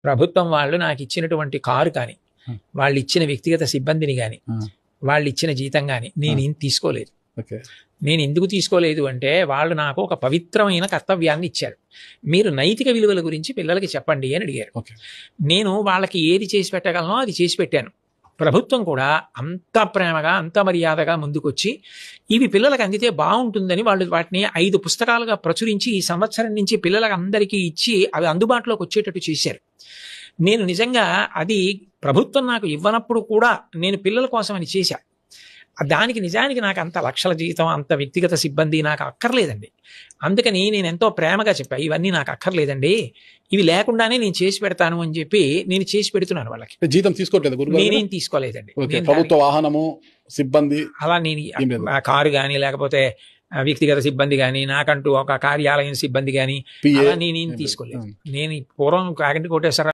ప్రభుత్వం వాళ్ళు నాకు ఇచ్చినటువంటి కారు కానీ, వాళ్ళు ఇచ్చిన వ్యక్తిగత సిబ్బందిని కానీ, వాళ్ళు ఇచ్చిన జీతం కానీ నేనేం తీసుకోలేదు. నేను ఎందుకు తీసుకోలేదు అంటే వాళ్ళు నాకు ఒక పవిత్రమైన కర్తవ్యాన్ని ఇచ్చారు. మీరు నైతిక విలువల గురించి పిల్లలకి చెప్పండి అని అడిగారు. నేను వాళ్ళకి ఏది చేసి పెట్టగలనో అది చేసి పెట్టాను. ప్రభుత్వం కూడా అంత ప్రేమగా అంత మర్యాదగా ముందుకొచ్చి ఇవి పిల్లలకు అందితే బాగుంటుందని వాళ్ళు వాటిని 5 పుస్తకాలుగా ప్రచురించి ఈ సంవత్సరం నుంచి పిల్లలకు అందరికీ ఇచ్చి అవి అందుబాటులోకి వచ్చేటట్టు చేశారు. నేను నిజంగా అది ప్రభుత్వం నాకు ఇవ్వనప్పుడు కూడా నేను పిల్లల కోసం అని చేశా. దానికి నిజానికి నాకు అంత లక్షల జీతం, అంత వ్యక్తిగత సిబ్బంది నాకు అక్కర్లేదండి. అందుకని నేను ఎంతో ప్రేమగా చెప్పా, ఇవన్నీ నాకు అక్కర్లేదండి, ఇవి లేకుండానే నేను చేసి పెడతాను అని చెప్పి నేను చేసి పెడుతున్నాను వాళ్ళకి. జీతం తీసుకోవట్లేదు? నేనేం తీసుకోలేదండి. ప్రభుత్వ వాహనము, సిబ్బంది అలా నేను కారు కానీ లేకపోతే వ్యక్తిగత సిబ్బంది కానీ, నాకంటూ ఒక కార్యాలయం సిబ్బంది కానీ అలా నేనేం తీసుకోలేదు. నేను పూర్వం కాగంటి కోటేశ్వర